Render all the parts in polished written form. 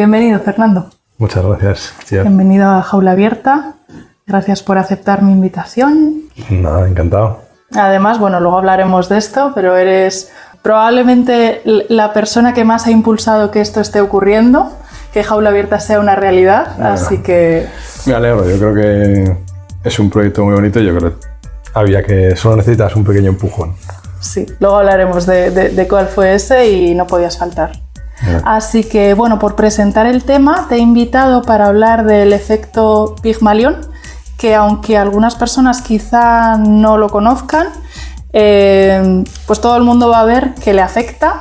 Bienvenido, Fernando. Muchas gracias, Txell. Bienvenido a Jaula Abierta. Gracias por aceptar mi invitación. Nada, encantado. Además, bueno, luego hablaremos de esto, pero eres probablemente la persona que más ha impulsado que esto esté ocurriendo, que Jaula Abierta sea una realidad, Bueno, así que... Me alegro, yo creo que es un proyecto muy bonito y yo creo que solo necesitas un pequeño empujón. Sí, luego hablaremos de cuál fue ese y no podías faltar. Así que, bueno, por presentar el tema, te he invitado para hablar del efecto Pigmalión, que aunque algunas personas quizá no lo conozcan, pues todo el mundo va a ver que le afecta,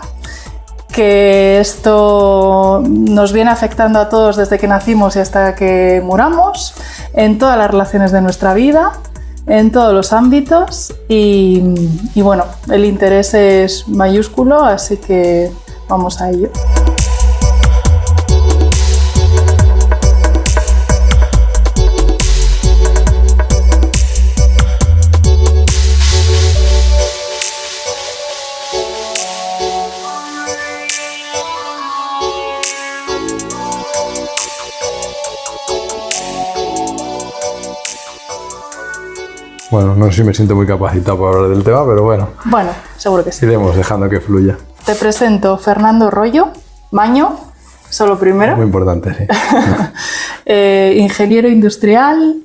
que esto nos viene afectando a todos desde que nacimos y hasta que muramos, en todas las relaciones de nuestra vida, en todos los ámbitos y bueno, el interés es mayúsculo, así que vamos a ello. Bueno, no sé si me siento muy capacitado para hablar del tema, pero bueno. Bueno, seguro que sí. Iremos dejando que fluya. Te presento Fernando Royo, Maño, solo primero. Muy importante, sí. Ingeniero industrial,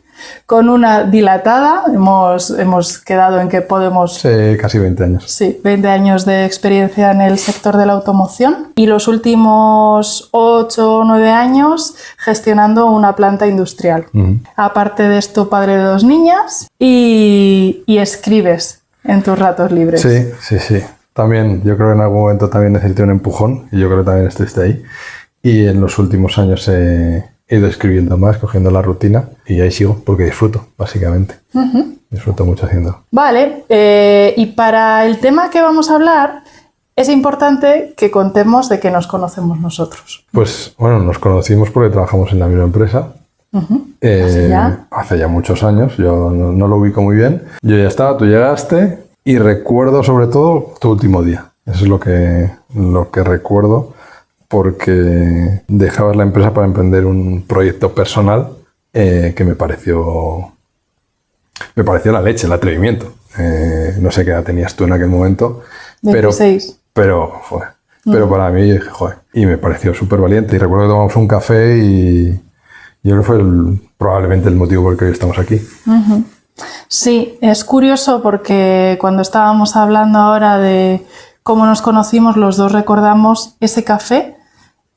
con una dilatada, hemos quedado en que podemos... Sí, casi 20 años. Sí, 20 años de experiencia en el sector de la automoción y los últimos 8 o 9 años gestionando una planta industrial. Aparte de esto, padre de 2 niñas y escribes en tus ratos libres. Sí. También, yo creo que en algún momento también necesité un empujón y yo creo que también estuviste ahí. Y en los últimos años he ido escribiendo más, cogiendo la rutina y ahí sigo porque disfruto, básicamente. Disfruto mucho haciendo. Vale, y para el tema que vamos a hablar es importante que contemos de qué nos conocemos nosotros. Pues bueno, nos conocimos porque trabajamos en la misma empresa. Hace ya muchos años, yo no lo ubico muy bien. Yo ya estaba, tú llegaste y recuerdo sobre todo tu último día. Eso es lo que recuerdo, porque dejabas la empresa para emprender un proyecto personal que me pareció la leche, el atrevimiento. No sé qué edad tenías tú en aquel momento. 26. Pero para mí, dije, joder, y me pareció súper valiente. Y recuerdo que tomamos un café y yo creo que fue probablemente el motivo por el que hoy estamos aquí. Sí, es curioso porque cuando estábamos hablando ahora de cómo nos conocimos, los dos recordamos ese café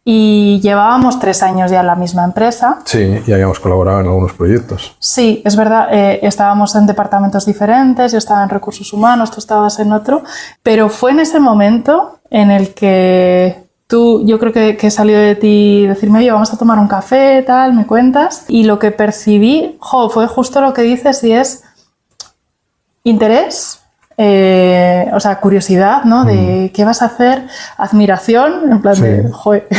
y llevábamos 3 años ya en la misma empresa. Sí, y habíamos colaborado en algunos proyectos. Sí, es verdad, estábamos en departamentos diferentes, yo estaba en recursos humanos, tú estabas en otro, pero fue en ese momento en el que yo creo que salió de ti decirme, oye, vamos a tomar un café, tal, me cuentas, y lo que percibí, fue justo lo que dices y es interés, o sea, curiosidad, ¿no? De qué vas a hacer, admiración, en plan de, joder,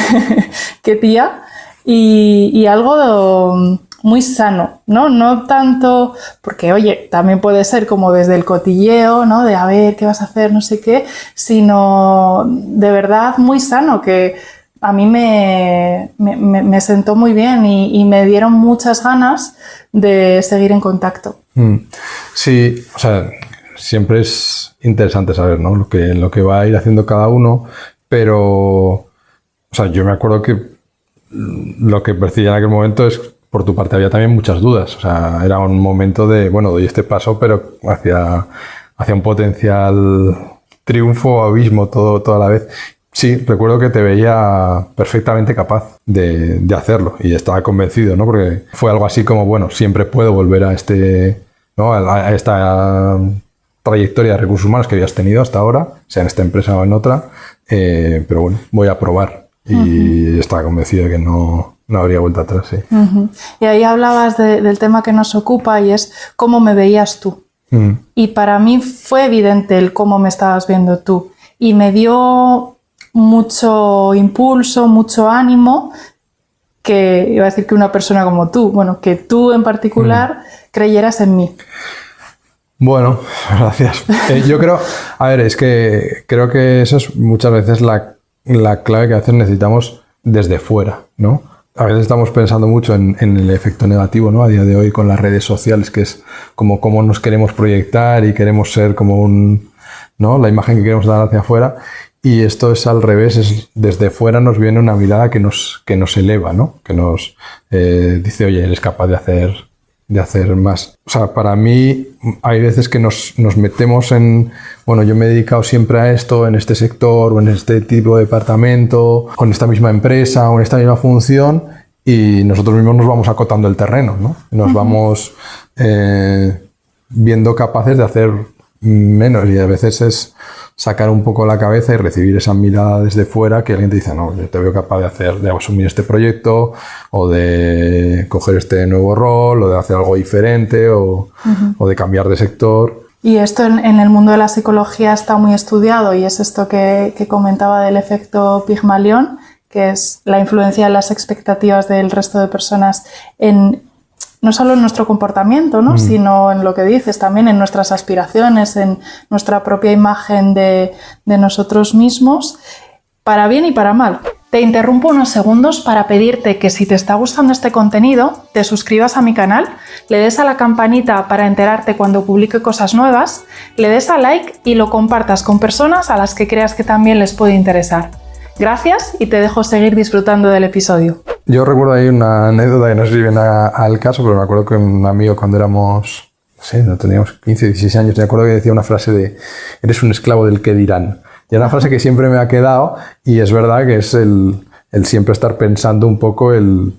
qué tía, y algo muy sano, ¿no? No tanto, porque oye, también puede ser como desde el cotilleo, ¿no? De a ver, ¿qué vas a hacer? No sé qué, sino de verdad muy sano, que a mí me sentó muy bien y me dieron muchas ganas de seguir en contacto. Sí, o sea, siempre es interesante saber, ¿no? Lo que va a ir haciendo cada uno, pero, o sea, yo me acuerdo que lo que percibí en aquel momento es, por tu parte había también muchas dudas, o sea, era un momento de, bueno, doy este paso, pero hacia un potencial triunfo o abismo todo a la vez. Sí, recuerdo que te veía perfectamente capaz de hacerlo y estaba convencido, ¿no? Porque fue algo así como, bueno, siempre puedo volver a esta trayectoria de recursos humanos que habías tenido hasta ahora, sea en esta empresa o en otra, pero bueno, voy a probar y estaba convencido de que no habría vuelta atrás, sí. Y ahí hablabas del tema que nos ocupa y es cómo me veías tú. Y para mí fue evidente el cómo me estabas viendo tú y me dio mucho impulso, mucho ánimo, que iba a decir que una persona como tú, bueno, que tú en particular creyeras en mí. Bueno, gracias. Yo creo, a ver, es que creo que eso es muchas veces la clave, que a veces necesitamos desde fuera, ¿no? A veces estamos pensando mucho en el efecto negativo, ¿no? A día de hoy con las redes sociales, que es como cómo nos queremos proyectar y queremos ser como ¿no? La imagen que queremos dar hacia afuera. Y esto es al revés, es desde fuera nos viene una mirada que nos eleva, ¿no? Que nos dice, oye, eres capaz de hacer más. O sea, para mí hay veces que nos metemos bueno, yo me he dedicado siempre a esto, en este sector o en este tipo de departamento, con esta misma empresa o en esta misma función, y nosotros mismos nos vamos acotando el terreno, ¿no? Nos vamos viendo capaces de hacer menos, y a veces es sacar un poco la cabeza y recibir esa mirada desde fuera que alguien te dice, no, yo te veo capaz de asumir este proyecto o de coger este nuevo rol o de hacer algo diferente o de cambiar de sector. Y esto en el mundo de la psicología está muy estudiado, y es esto que comentaba del efecto Pigmalión, que es la influencia de las expectativas del resto de personas no solo en nuestro comportamiento, ¿no? Sino en lo que dices, también en nuestras aspiraciones, en nuestra propia imagen de nosotros mismos, para bien y para mal. Te interrumpo unos segundos para pedirte que si te está gustando este contenido, te suscribas a mi canal, le des a la campanita para enterarte cuando publique cosas nuevas, le des a like y lo compartas con personas a las que creas que también les puede interesar. Gracias, y te dejo seguir disfrutando del episodio. Yo recuerdo ahí una anécdota que no sé si viene al caso, pero me acuerdo que un amigo cuando éramos, no sé, no teníamos 15, 16 años, me acuerdo que decía una frase de eres un esclavo del que dirán. Y es una frase que siempre me ha quedado, y es verdad que es el siempre estar pensando un poco el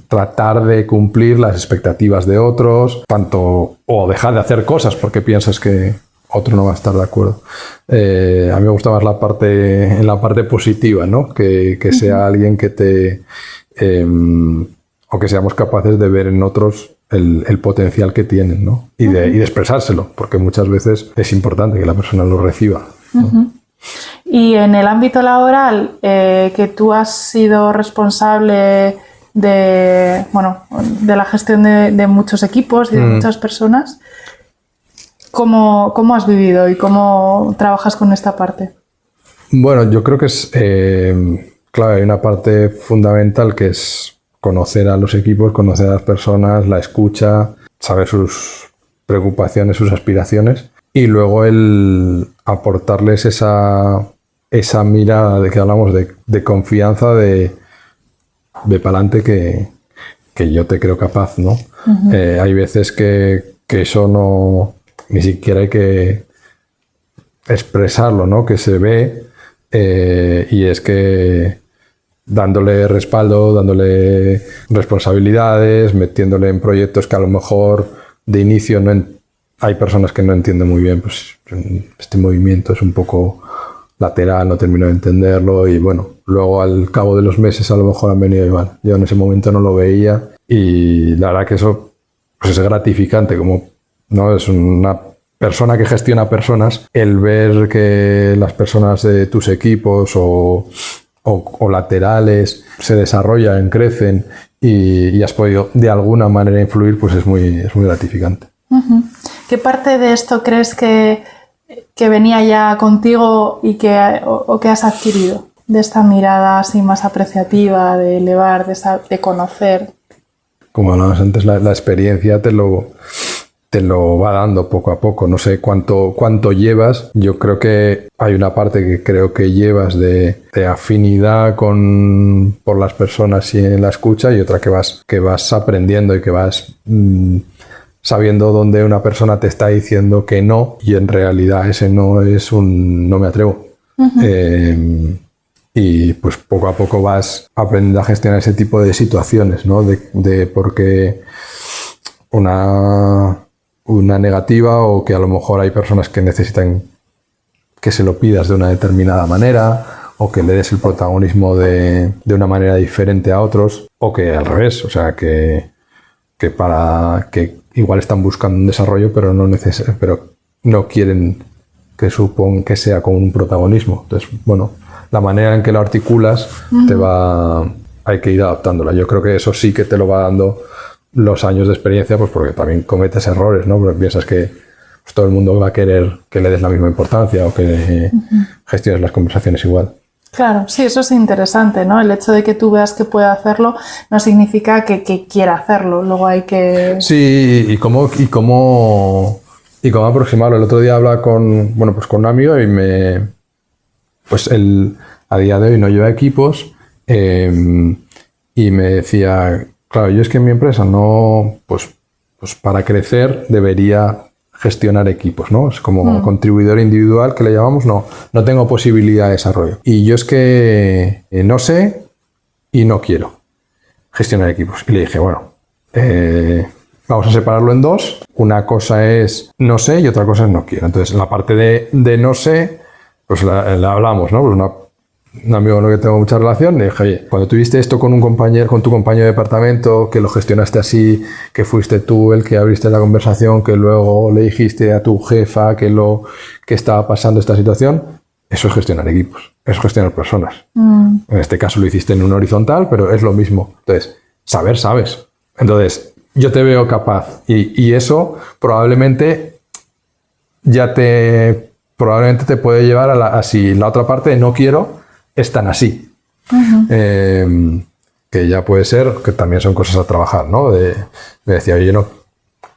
tratar de cumplir las expectativas de otros, tanto o dejar de hacer cosas porque piensas que otro no va a estar de acuerdo. A mí me gusta más la parte positiva, ¿no? Que sea alguien que te... o que seamos capaces de ver en otros el potencial que tienen, ¿no? Y de expresárselo, porque muchas veces es importante que la persona lo reciba, ¿no? Y en el ámbito laboral, que tú has sido responsable de la gestión de muchos equipos y de muchas personas, ¿cómo has vivido y cómo trabajas con esta parte? Bueno, yo creo que es... claro, hay una parte fundamental que es conocer a los equipos, conocer a las personas, la escucha, saber sus preocupaciones, sus aspiraciones, y luego el aportarles esa mirada de que hablamos de confianza, de para adelante, que yo te creo capaz, ¿no? Hay veces que eso no... ni siquiera hay que expresarlo, ¿no? Que se ve, y es que dándole respaldo, dándole responsabilidades, metiéndole en proyectos que a lo mejor de inicio hay personas que no entienden muy bien, pues este movimiento es un poco lateral, no termino de entenderlo, y bueno, luego al cabo de los meses a lo mejor han venido igual. Yo en ese momento no lo veía, y la verdad que eso pues es gratificante, como no es una persona que gestiona personas, el ver que las personas de tus equipos o laterales se desarrollan, crecen y has podido de alguna manera influir, pues es muy gratificante. ¿Qué parte de esto crees que venía ya contigo y que has adquirido? De esta mirada así más apreciativa, de elevar, de conocer. Como hablabas antes, la experiencia te lo va dando poco a poco. No sé cuánto llevas. Yo creo que hay una parte que creo que llevas de afinidad por las personas y en la escucha, y otra que vas aprendiendo y que vas sabiendo dónde una persona te está diciendo que no, y en realidad ese no es un no me atrevo. Y pues poco a poco vas aprendiendo a gestionar ese tipo de situaciones, ¿no? De por qué una negativa, o que a lo mejor hay personas que necesitan que se lo pidas de una determinada manera, o que le des el protagonismo de una manera diferente a otros, o que al revés, o sea, que igual están buscando un desarrollo, pero no quieren que sea como un protagonismo. Entonces, bueno, la manera en que lo articulas hay que ir adaptándola. Yo creo que eso sí que te lo va dando los años de experiencia, pues porque también cometes errores, ¿no? Porque piensas que pues, todo el mundo va a querer que le des la misma importancia o que gestiones las conversaciones igual. Claro, sí, eso es interesante, ¿no? El hecho de que tú veas que puede hacerlo no significa que quiera hacerlo, luego hay que... Sí, y cómo aproximarlo. El otro día hablaba con un amigo y pues él a día de hoy no lleva equipos y me decía, claro, yo es que en mi empresa no, pues para crecer debería gestionar equipos, ¿no? Es como contribuidor individual que le llamamos, no tengo posibilidad de desarrollo. Y yo es que no sé y no quiero gestionar equipos. Y le dije, bueno, vamos a separarlo en dos. Una cosa es no sé y otra cosa es no quiero. Entonces, la parte de no sé, pues la hablamos, ¿no? Pues un amigo con el que tengo mucha relación, le dije, oye, cuando tuviste esto con tu compañero de departamento, que lo gestionaste así, que fuiste tú el que abriste la conversación, que luego le dijiste a tu jefa que estaba pasando esta situación, eso es gestionar equipos, eso es gestionar personas. En este caso lo hiciste en un horizontal, pero es lo mismo. Entonces, sabes. Entonces, yo te veo capaz y eso probablemente te puede llevar a si la otra parte de no quiero es tan así. Que ya puede ser, que también son cosas a trabajar, ¿no? Me decía, oye, yo no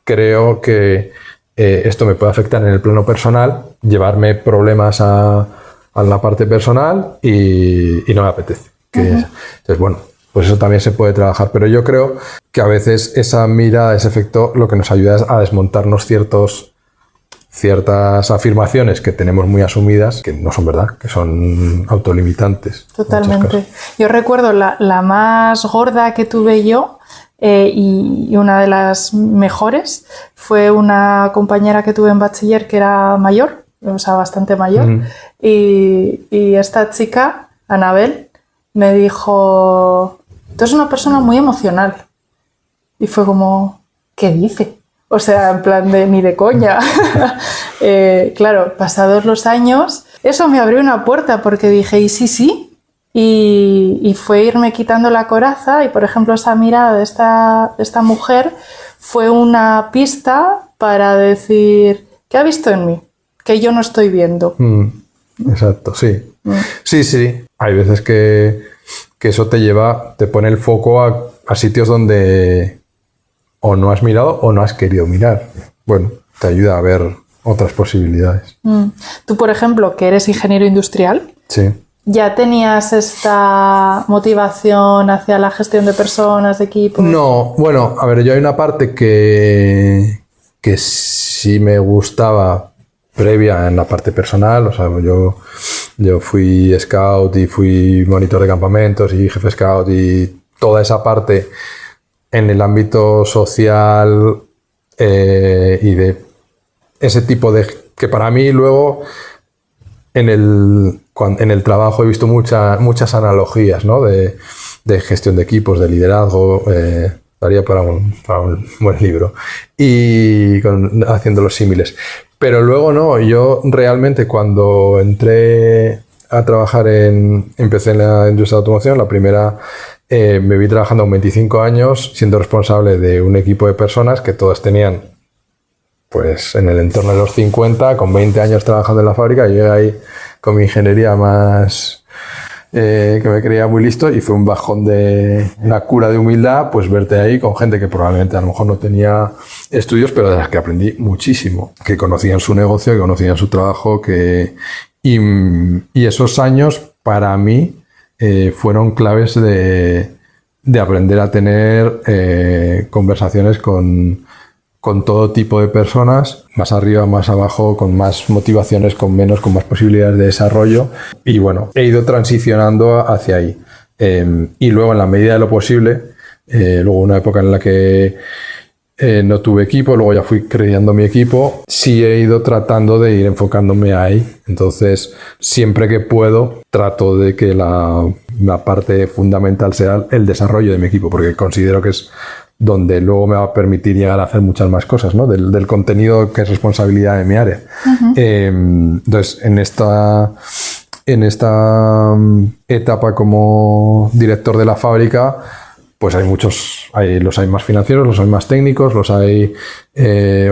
creo que esto me pueda afectar en el plano personal, llevarme problemas a la parte personal y no me apetece. Entonces, bueno, pues eso también se puede trabajar. Pero yo creo que a veces esa mirada, ese efecto, lo que nos ayuda es a desmontarnos ciertas afirmaciones que tenemos muy asumidas, que no son verdad, que son autolimitantes. Totalmente. Yo recuerdo la más gorda que tuve yo y una de las mejores fue una compañera que tuve en bachiller que era mayor, o sea, bastante mayor, y esta chica, Anabel, me dijo, tú eres una persona muy emocional. Y fue como, ¿qué dice? O sea, en plan de ni de coña. Claro, pasados los años, eso me abrió una puerta porque dije, ¿y sí? Y fue irme quitando la coraza y, por ejemplo, esa mirada de esta mujer fue una pista para decir, ¿qué ha visto en mí? Que yo no estoy viendo. Exacto, sí. Sí. Hay veces que eso te pone el foco a sitios donde o no has mirado o no has querido mirar. Bueno, te ayuda a ver otras posibilidades. Tú, por ejemplo, que eres ingeniero industrial, sí. ¿Ya tenías esta motivación hacia la gestión de personas, de equipos? No, bueno, a ver, yo hay una parte que sí me gustaba previa en la parte personal. O sea, yo fui scout y fui monitor de campamentos y jefe scout y toda esa parte en el ámbito social y de ese tipo de... que para mí luego en el trabajo he visto muchas analogías, ¿no? de gestión de equipos, de liderazgo, daría para un buen libro, y haciendo los símiles. Pero luego no, yo realmente cuando entré a trabajar empecé en la industria de automoción, la primera... me vi trabajando con 25 años siendo responsable de un equipo de personas que todas tenían pues en el entorno de los 50, con 20 años trabajando en la fábrica. Yo llegué ahí con mi ingeniería más que me creía muy listo y fue un bajón de una cura de humildad, pues verte ahí con gente que probablemente a lo mejor no tenía estudios, pero de las que aprendí muchísimo, que conocían su negocio, que conocían su trabajo, y esos años para mí fueron claves de aprender a tener conversaciones con todo tipo de personas, más arriba, más abajo, con más motivaciones, con menos, con más posibilidades de desarrollo. Y bueno, he ido transicionando hacia ahí. Y luego, en la medida de lo posible, luego una época en la que no tuve equipo, luego ya fui creando mi equipo, sí he ido tratando de ir enfocándome ahí. Entonces, siempre que puedo, trato de que la parte fundamental sea el desarrollo de mi equipo, porque considero que es donde luego me va a permitir llegar a hacer muchas más cosas, ¿no? Del contenido que es responsabilidad de mi área. Entonces, en esta etapa como director de la fábrica, pues los hay más financieros, los hay más técnicos, los hay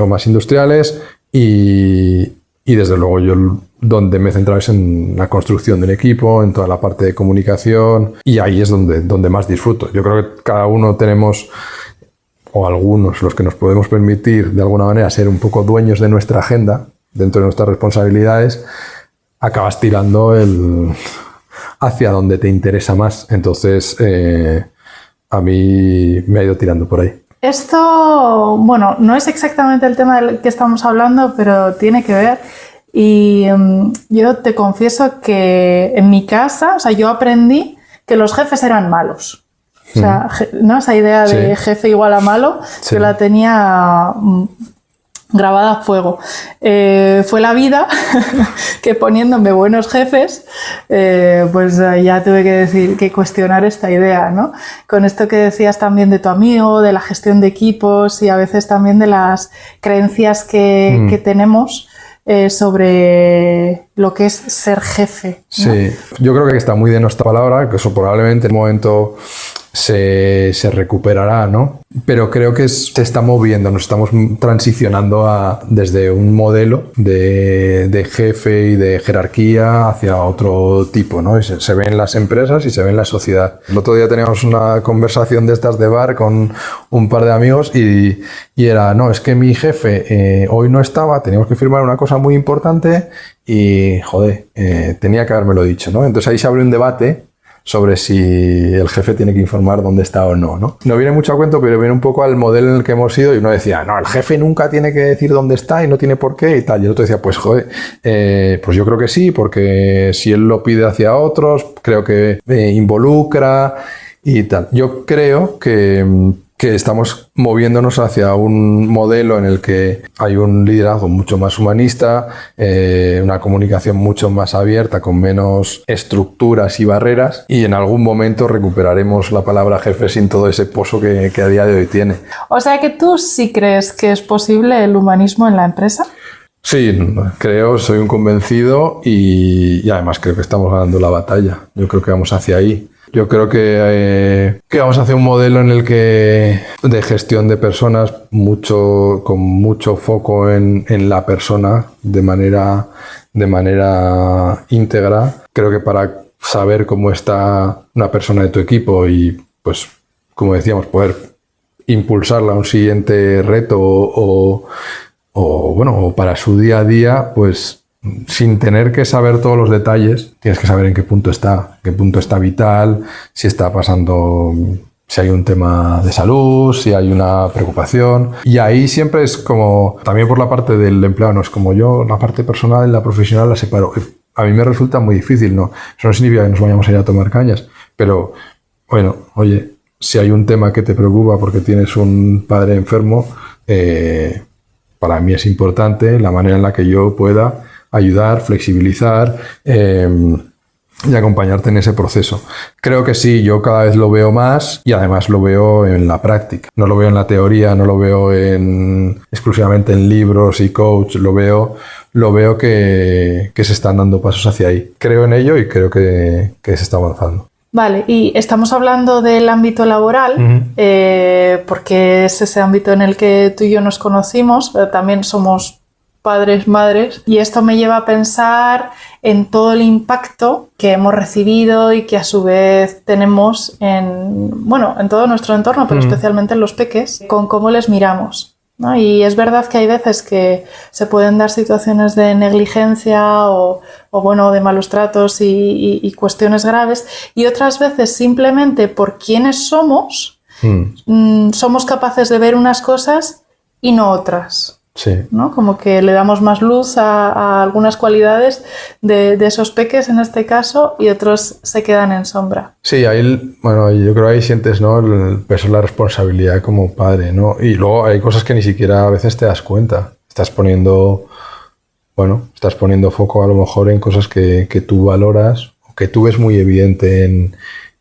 o más industriales, y Y desde luego yo donde me he centrado es en la construcción del equipo, en toda la parte de comunicación, y ahí es donde más disfruto. Yo creo que cada uno tenemos, o algunos, los que nos podemos permitir de alguna manera ser un poco dueños de nuestra agenda, dentro de nuestras responsabilidades, acabas tirando hacia donde te interesa más. Entonces, a mí me ha ido tirando por ahí. Esto, bueno, no es exactamente el tema del que estamos hablando, pero tiene que ver. Y yo te confieso que en mi casa, o sea, yo aprendí que los jefes eran malos. O sea, ¿no? Esa idea de jefe igual a malo, Sí. yo la tenía grabada a fuego. Fue la vida que poniéndome buenos jefes, pues ya tuve que cuestionar esta idea, ¿no? Con esto que decías también de tu amigo, de la gestión de equipos y a veces también de las creencias que tenemos sobre lo que es ser jefe, ¿no? Sí, yo creo que está muy de nuestra palabra, que eso probablemente en un momento se recuperará, ¿no? Pero creo que se está moviendo, nos estamos transicionando desde un modelo de jefe y de jerarquía hacia otro tipo, ¿no? Y se ve en las empresas y se ve en la sociedad. El otro día teníamos una conversación de estas de bar con un par de amigos y era, no, es que mi jefe hoy no estaba, teníamos que firmar una cosa muy importante y, joder, tenía que habérmelo dicho, ¿no? Entonces ahí se abre un debate sobre si el jefe tiene que informar dónde está o no, ¿no? No viene mucho a cuento, pero viene un poco al modelo en el que hemos ido y uno decía, no, el jefe nunca tiene que decir dónde está y no tiene por qué y tal. Y el otro decía, pues joder, pues yo creo que sí, porque si él lo pide hacia otros, creo que involucra y tal. Yo creo que estamos moviéndonos hacia un modelo en el que hay un liderazgo mucho más humanista, una comunicación mucho más abierta, con menos estructuras y barreras, y en algún momento recuperaremos la palabra jefe sin todo ese pozo que a día de hoy tiene. O sea que tú sí crees que es posible el humanismo en la empresa. Sí, creo, soy un convencido y además creo que estamos ganando la batalla. Yo creo que vamos hacia ahí. Yo creo que vamos hacia un modelo en el que de gestión de personas con mucho foco en la persona de manera íntegra. Creo que para saber cómo está una persona de tu equipo y, pues, como decíamos, poder impulsarla a un siguiente reto o para su día a día, pues sin tener que saber todos los detalles, tienes que saber en qué punto está vital, si está pasando, si hay un tema de salud, si hay una preocupación. Y ahí siempre es como, también por la parte del empleado, no es como yo, la parte personal y la profesional la separo. A mí me resulta muy difícil, ¿no? Eso no significa que nos vayamos a ir a tomar cañas, pero bueno, oye, si hay un tema que te preocupa porque tienes un padre enfermo, para mí es importante la manera en la que yo pueda ayudar, flexibilizar y acompañarte en ese proceso. Creo que sí, yo cada vez lo veo más y además lo veo en la práctica. No lo veo en la teoría, no lo veo exclusivamente en libros y coach, lo veo que se están dando pasos hacia ahí. Creo en ello y creo que se está avanzando. Vale, y estamos hablando del ámbito laboral, porque es ese ámbito en el que tú y yo nos conocimos, pero también somos padres, madres, y esto me lleva a pensar en todo el impacto que hemos recibido y que a su vez tenemos en todo nuestro entorno, pero especialmente en los peques, con cómo les miramos, ¿no? Y es verdad que hay veces que se pueden dar situaciones de negligencia o de malos tratos y cuestiones graves, y otras veces simplemente por quiénes somos, somos capaces de ver unas cosas y no otras. Sí. ¿No? Como que le damos más luz a algunas cualidades de esos peques en este caso y otros se quedan en sombra. Sí, ahí, yo creo que ahí sientes, ¿no?, el peso de la responsabilidad como padre, ¿no? Y luego hay cosas que ni siquiera a veces te das cuenta. Estás poniendo foco a lo mejor en cosas que tú valoras o que tú ves muy evidente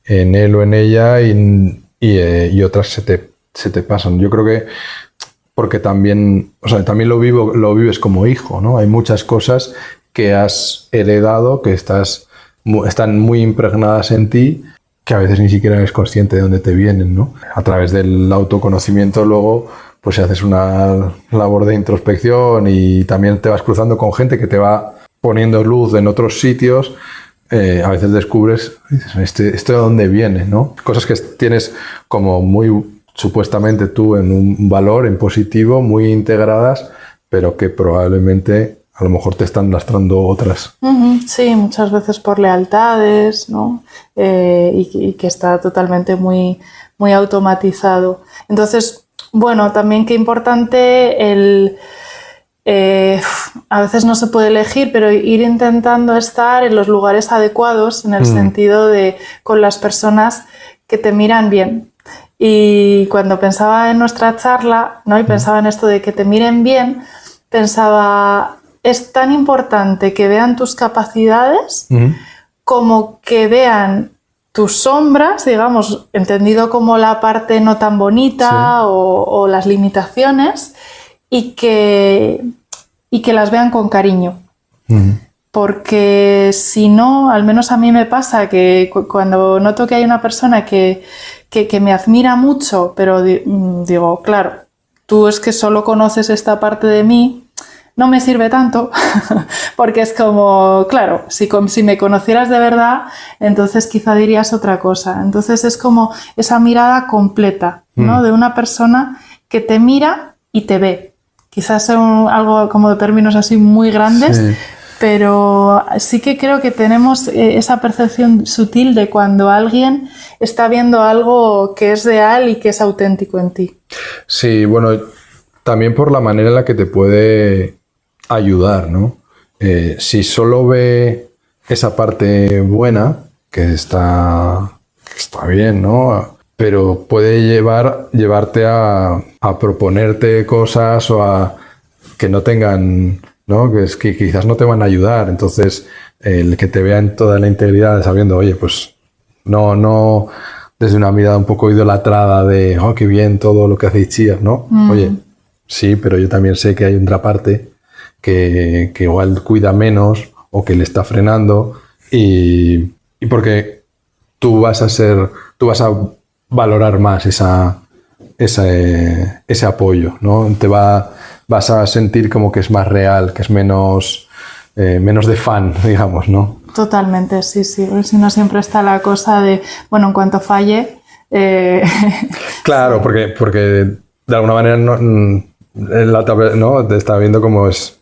en él o en ella y otras se te pasan. Yo creo que porque también lo vives como hijo, ¿no? Hay muchas cosas que has heredado, que están muy impregnadas en ti, que a veces ni siquiera eres consciente de dónde te vienen, ¿no? A través del autoconocimiento luego pues si haces una labor de introspección y también te vas cruzando con gente que te va poniendo luz en otros sitios, a veces descubres, dices, ¿esto de dónde viene, ¿no? Cosas que tienes como muy supuestamente tú en un valor, en positivo, muy integradas, pero que probablemente a lo mejor te están lastrando otras. Sí, muchas veces por lealtades, ¿no? Y que está totalmente muy, muy automatizado. Entonces, bueno, también qué importante a veces no se puede elegir, pero ir intentando estar en los lugares adecuados, en el sentido de con las personas que te miran bien. Y cuando pensaba en nuestra charla, ¿no? Y pensaba en esto de que te miren bien, pensaba, es tan importante que vean tus capacidades como que vean tus sombras, digamos, entendido como la parte no tan bonita o las limitaciones, y que las vean con cariño. Porque si no, al menos a mí me pasa que cuando noto que hay una persona que me admira mucho, pero digo, claro, tú es que solo conoces esta parte de mí, no me sirve tanto, porque es como, claro, si me conocieras de verdad, entonces quizá dirías otra cosa. Entonces es como esa mirada completa, ¿no? De una persona que te mira y te ve. Quizás son algo como de términos así muy grandes, pero sí que creo que tenemos esa percepción sutil de cuando alguien está viendo algo que es real y que es auténtico en ti. Sí, bueno, también por la manera en la que te puede ayudar, ¿no? Si solo ve esa parte buena, que está bien, ¿no? Pero puede llevarte a proponerte cosas o a que no tengan, ¿no? Que quizás no te van a ayudar. Entonces, el que te vea en toda la integridad, sabiendo, oye, pues no desde una mirada un poco idolatrada de, oh, qué bien todo lo que hace Itziar, ¿no? Oye, sí, pero yo también sé que hay otra parte que igual cuida menos o que le está frenando y porque tú vas a valorar más ese apoyo, ¿no? Vas a sentir como que es más real, que es menos de fan, digamos, ¿no? Totalmente, sí. Si no siempre está la cosa de, bueno, en cuanto falle... Claro, porque de alguna manera no te está viendo como es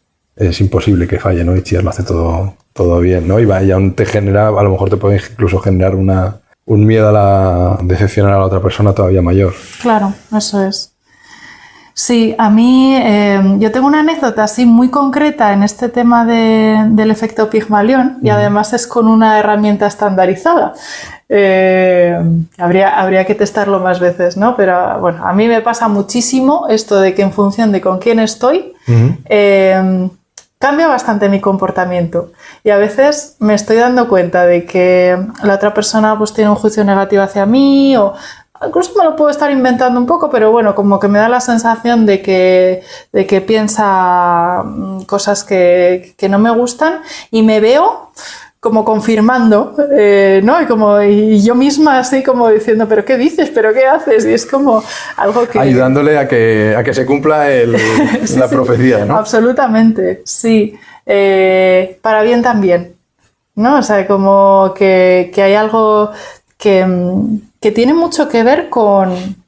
imposible que falle, ¿no? Itziar lo hace todo bien, ¿no? Y aún te genera, a lo mejor te puede incluso generar un miedo a la decepcionar a la otra persona todavía mayor. Claro, eso es. Sí, a mí yo tengo una anécdota así muy concreta en este tema del efecto Pigmalión y además es con una herramienta estandarizada. Habría que testarlo más veces, ¿no? Pero bueno, a mí me pasa muchísimo esto de que en función de con quién estoy, cambia bastante mi comportamiento y a veces me estoy dando cuenta de que la otra persona pues tiene un juicio negativo hacia mí o incluso me lo puedo estar inventando un poco, pero bueno, como que me da la sensación de que piensa cosas que no me gustan y me veo como confirmando, ¿no? Y yo misma así como diciendo, ¿pero qué dices? ¿Pero qué haces? Y es como algo que... Ayudándole a que se cumpla la profecía, ¿no? Absolutamente, sí. Para bien también, ¿no? O sea, como que hay algo que tiene mucho que ver con...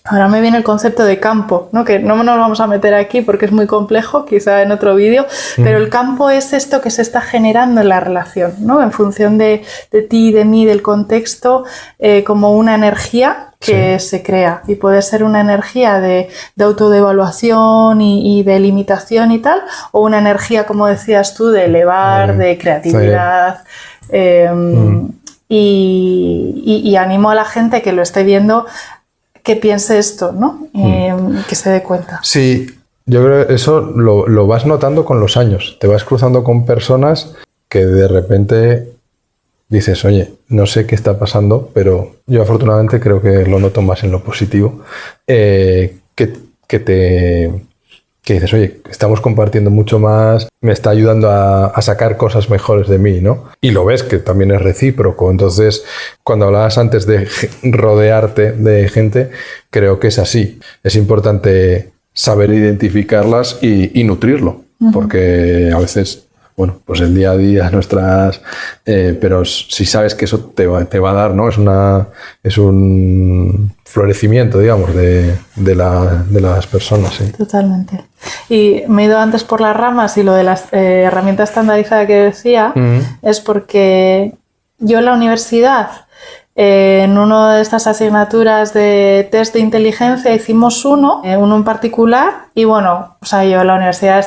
Ahora me viene el concepto de campo, ¿no? Que no nos vamos a meter aquí porque es muy complejo, quizá en otro vídeo, pero el campo es esto que se está generando en la relación, ¿no? En función de ti, de mí, del contexto, como una energía que se crea y puede ser una energía de autodevaluación y de limitación y tal, o una energía, como decías tú, de elevar, de creatividad. Y animo a la gente que lo esté viendo que piense esto, ¿no? Que se dé cuenta. Sí, yo creo que eso lo vas notando con los años. Te vas cruzando con personas que de repente dices, oye, no sé qué está pasando, pero yo afortunadamente creo que lo noto más en lo positivo. Que dices, oye, estamos compartiendo mucho más, me está ayudando a sacar cosas mejores de mí, ¿no? Y lo ves que también es recíproco. Entonces, cuando hablabas antes de rodearte de gente, creo que es así. Es importante saber identificarlas y nutrirlo, porque a veces, bueno, pues el día a día nuestras, pero si sabes que eso te va a dar, ¿no? Es un florecimiento, digamos, de las personas, sí. Totalmente. Y me he ido antes por las ramas, y lo de las herramientas estandarizadas que decía es porque yo en la universidad, en una de estas asignaturas de test de inteligencia, hicimos uno en particular, y bueno, o sea, yo en la universidad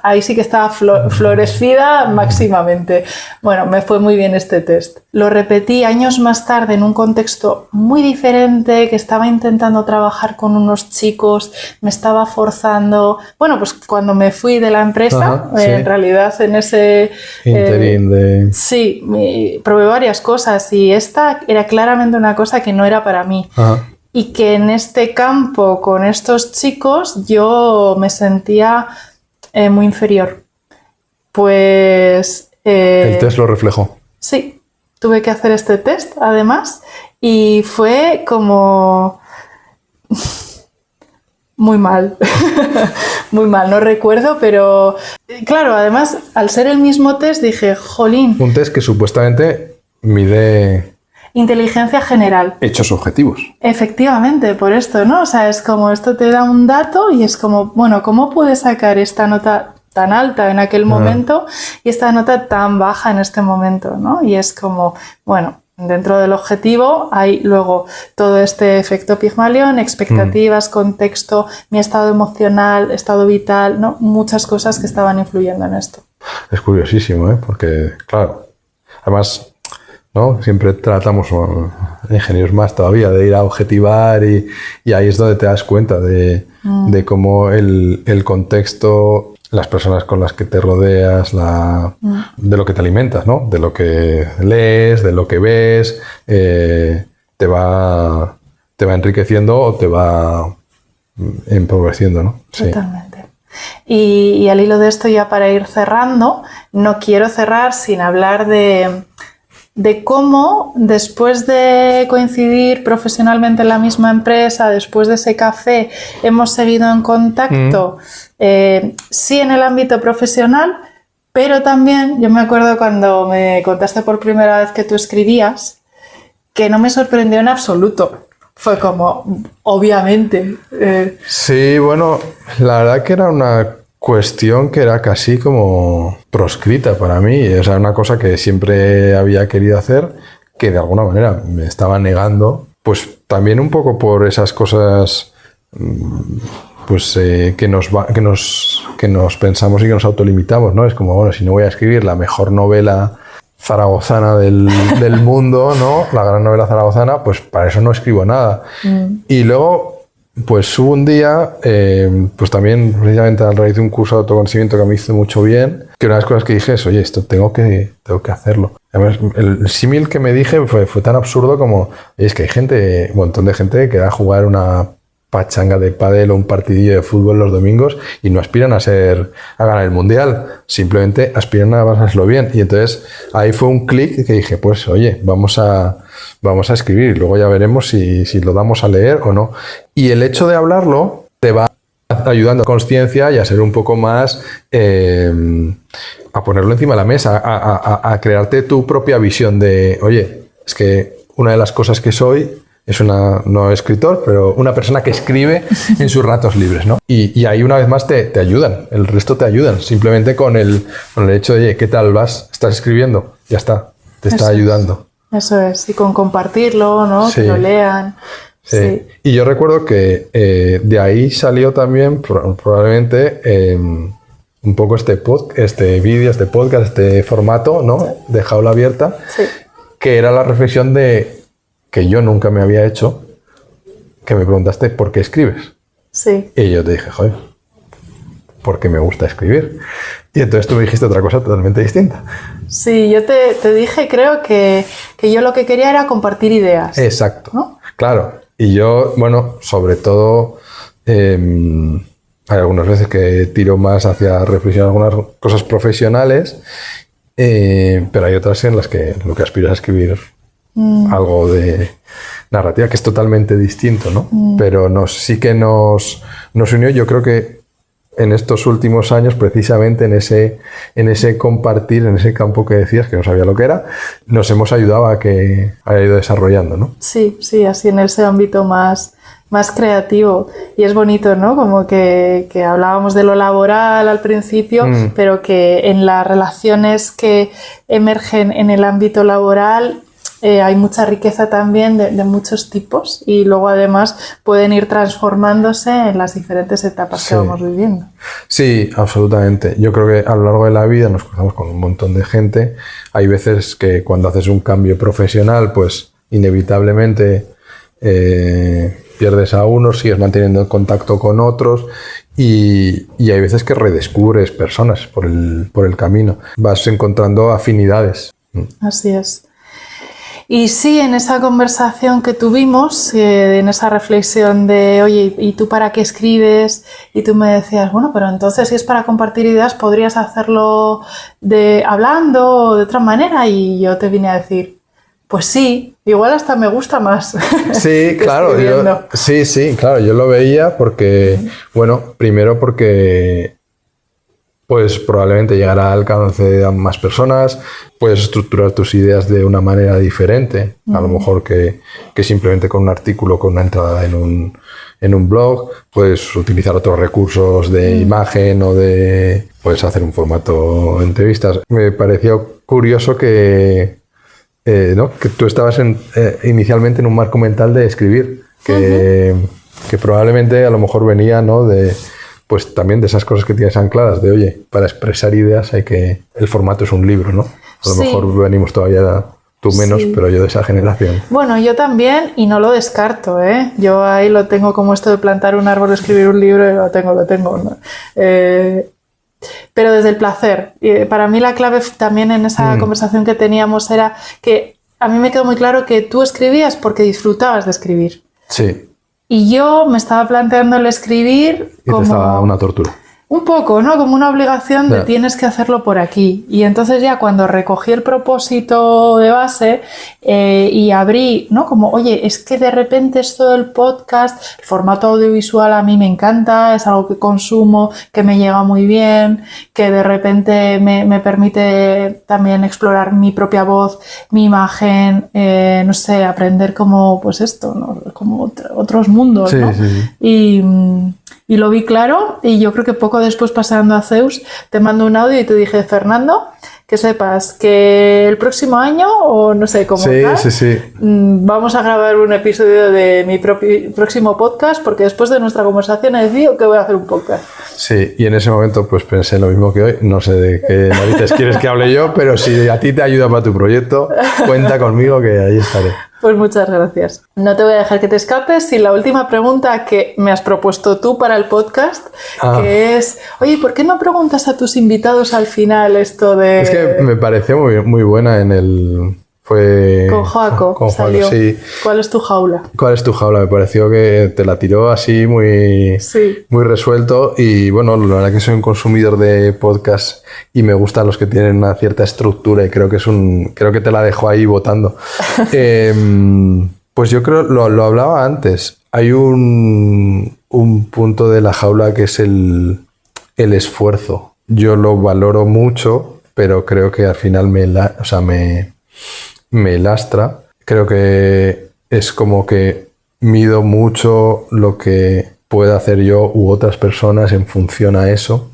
ahí sí que estaba florecida máximamente. Bueno, me fue muy bien este test. Lo repetí años más tarde en un contexto muy diferente, que estaba intentando trabajar con unos chicos, me estaba forzando. Bueno, pues cuando me fui de la empresa, sí. en realidad en ese... interín Sí, probé varias cosas, y esta era claramente una cosa que no era para mí. Ajá. Y que en este campo, con estos chicos, yo me sentía muy inferior. Pues... el test lo reflejó. Sí, tuve que hacer este test, además, y fue como... muy mal. Muy mal, no recuerdo, pero... Claro, además, al ser el mismo test, dije, jolín... Un test que supuestamente mide... Inteligencia general. Hechos objetivos. Efectivamente, por esto, ¿no? O sea, es como esto te da un dato y es como, bueno, ¿cómo puedes sacar esta nota tan alta en aquel momento y esta nota tan baja en este momento, ¿no? Y es como, bueno, dentro del objetivo hay luego todo este efecto Pygmalion, expectativas, contexto, mi estado emocional, estado vital, ¿no? Muchas cosas que estaban influyendo en esto. Es curiosísimo, ¿eh? Porque, claro, además... ¿no? Siempre tratamos, ingenieros más todavía, de ir a objetivar y ahí es donde te das cuenta de cómo el contexto, las personas con las que te rodeas, de lo que te alimentas, ¿no? De lo que lees, de lo que ves, te va enriqueciendo o te va empobreciendo, ¿no? Sí. Totalmente. Y al hilo de esto, ya para ir cerrando, no quiero cerrar sin hablar de cómo, después de coincidir profesionalmente en la misma empresa, después de ese café, hemos seguido en contacto, sí en el ámbito profesional, pero también, yo me acuerdo cuando me contaste por primera vez que tú escribías, que no me sorprendió en absoluto. Fue como, obviamente. Sí, bueno, la verdad que era una cuestión que era casi como proscrita para mí, o sea, una cosa que siempre había querido hacer, que de alguna manera me estaba negando, pues también un poco por esas cosas pues que nos pensamos y que nos autolimitamos, ¿no? Es como, bueno, si no voy a escribir la mejor novela zaragozana del mundo, ¿no? La gran novela zaragozana, pues para eso no escribo nada. Y luego pues hubo un día, pues también precisamente a raíz de un curso de autoconocimiento que me hizo mucho bien, que una de las cosas que dije es, oye, esto tengo que hacerlo. Además, el símil que me dije fue tan absurdo como, oye, es que hay un montón de gente que va a jugar una pachanga de pádel o un partidillo de fútbol los domingos y no aspiran a ganar el mundial, simplemente aspiran a pasárselo bien. Y entonces ahí fue un clic que dije, pues oye, vamos a escribir y luego ya veremos si lo damos a leer o no. Y el hecho de hablarlo te va ayudando a conciencia y a ser un poco más, a ponerlo encima de la mesa, a crearte tu propia visión de, oye, es que una de las cosas que soy es no escritor, pero una persona que escribe en sus ratos libres, ¿no? Y ahí una vez más te ayudan, el resto te ayudan, simplemente con el hecho de, oye, ¿qué tal vas? ¿Estás escribiendo? Ya está, te está ayudando. Eso es, y con compartirlo, ¿no? Sí. Que lo lean. Sí. Y yo recuerdo que de ahí salió también probablemente un poco este vídeo, este podcast, este formato, ¿no? De Jaula Abierta, que era la reflexión que yo nunca me había hecho, que me preguntaste ¿por qué escribes? Sí. Y yo te dije, joder, porque me gusta escribir. Y entonces tú me dijiste otra cosa totalmente distinta. Sí, yo te dije, creo que yo lo que quería era compartir ideas. Exacto, ¿no? Claro. Y yo, bueno, sobre todo, hay algunas veces que tiro más hacia reflexionar algunas cosas profesionales, pero hay otras en las que lo que aspiro es a escribir algo de narrativa que es totalmente distinto, ¿no? Pero sí que nos nos unió, yo creo que en estos últimos años, precisamente en ese compartir, en ese campo que decías, que no sabía lo que era, nos hemos ayudado a que haya ido desarrollando, ¿no? Sí, así en ese ámbito más creativo. Y es bonito, ¿no? Como que hablábamos de lo laboral al principio, pero que en las relaciones que emergen en el ámbito laboral hay mucha riqueza también de muchos tipos, y luego además pueden ir transformándose en las diferentes etapas que vamos viviendo. Sí, absolutamente. Yo creo que a lo largo de la vida nos cruzamos con un montón de gente. Hay veces que cuando haces un cambio profesional, pues inevitablemente pierdes a unos, sigues manteniendo el contacto con otros, y hay veces que redescubres personas por el camino. Vas encontrando afinidades. Así es. Y sí, en esa conversación que tuvimos, en esa reflexión de, oye, ¿y tú para qué escribes? Y tú me decías, bueno, pero entonces si es para compartir ideas, ¿podrías hacerlo hablando o de otra manera? Y yo te vine a decir, pues sí, igual hasta me gusta más. Sí, claro, claro, yo lo veía porque, bueno, primero porque pues probablemente llegará al alcance de más personas, puedes estructurar tus ideas de una manera diferente, a lo mejor que simplemente con un artículo, con una entrada en un blog, puedes utilizar otros recursos de imagen puedes hacer un formato entrevistas. Me pareció curioso que tú estabas inicialmente en un marco mental de escribir, que probablemente a lo mejor venía, ¿no?, pues también de esas cosas que tienes ancladas, de oye, para expresar ideas el formato es un libro, ¿no? A lo mejor venimos todavía, tú menos, pero yo de esa generación. Bueno, yo también, y no lo descarto, ¿eh? Yo ahí lo tengo como esto de plantar un árbol, escribir un libro, y lo tengo, ¿no? Pero desde el placer. Para mí la clave también en esa conversación que teníamos era que a mí me quedó muy claro que tú escribías porque disfrutabas de escribir. Sí. Y yo me estaba planteando el escribir como... Y te estaba una tortura. Un poco, ¿no? Como una obligación de tienes que hacerlo por aquí. Y entonces ya cuando recogí el propósito de base y abrí, ¿no? Como, oye, es que de repente esto del podcast, el formato audiovisual a mí me encanta, es algo que consumo, que me llega muy bien, que de repente me permite también explorar mi propia voz, mi imagen, no sé, aprender como, pues esto, ¿no? Como otros mundos, ¿no? Sí. Y lo vi claro, y yo creo que poco después, pasando a Zeus, te mando un audio y te dije, Fernando, que sepas que el próximo año, o no sé cómo vamos a grabar un episodio de mi próximo podcast, porque después de nuestra conversación he decidido que voy a hacer un podcast. Sí, y en ese momento pues pensé lo mismo que hoy, no sé de qué narices quieres que hable yo, pero si a ti te ayuda para tu proyecto, cuenta conmigo que ahí estaré. Pues muchas gracias. No te voy a dejar que te escapes. Y la última pregunta que me has propuesto tú para el podcast, que es, oye, ¿por qué no preguntas a tus invitados al final esto de...? Es que me pareció muy, muy buena en el... Con Joaco salió. Sí. ¿Cuál es tu jaula? ¿Cuál es tu jaula? Me pareció que te la tiró así muy resuelto, y bueno, la verdad que soy un consumidor de podcasts y me gustan los que tienen una cierta estructura, y creo que te la dejo ahí votando. Pues yo creo, lo hablaba antes, hay un punto de la jaula que es el esfuerzo. Yo lo valoro mucho, pero creo que al final me lastra. Creo que es como que mido mucho lo que pueda hacer yo u otras personas en función a eso,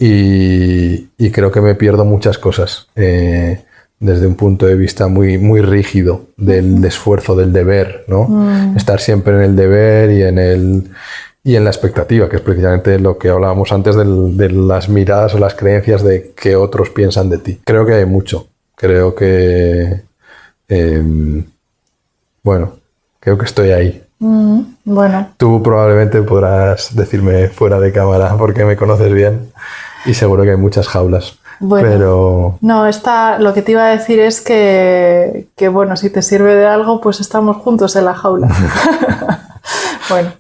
y creo que me pierdo muchas cosas desde un punto de vista muy, muy rígido del esfuerzo, del deber, ¿no? Estar siempre en el deber y en la expectativa, que es precisamente lo que hablábamos antes de las miradas o las creencias de que otros piensan de ti. Creo que hay mucho. Creo que bueno, creo que estoy ahí. Bueno. Tú probablemente podrás decirme fuera de cámara porque me conoces bien y seguro que hay muchas jaulas. Bueno, pero... No, lo que te iba a decir es que bueno, si te sirve de algo, pues estamos juntos en la jaula. Bueno.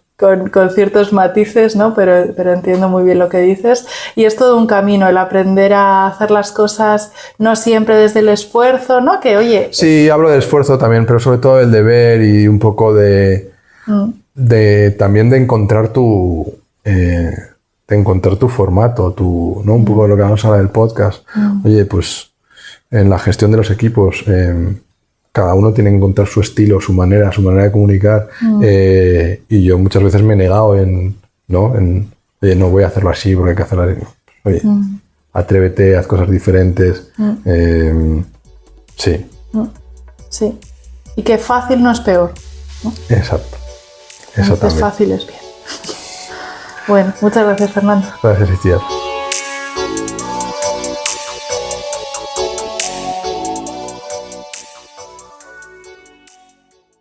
Con ciertos matices, ¿no? Pero entiendo muy bien lo que dices. Y es todo un camino, el aprender a hacer las cosas no siempre desde el esfuerzo, ¿no? Que, oye... Sí, hablo del esfuerzo también, pero sobre todo el deber y un poco también de encontrar tu de encontrar tu formato, ¿no? Un poco de lo que vamos a hablar del podcast. Oye, pues en la gestión de los equipos, cada uno tiene que encontrar su estilo, su manera de comunicar. Y yo muchas veces me he negado oye, no voy a hacerlo así porque hay que hacerlo así. Oye, atrévete, haz cosas diferentes. Sí. Sí. Y que fácil no es peor, ¿no? Exacto. Entonces fácil es bien. Bueno, muchas gracias, Fernando. Gracias, Itziar.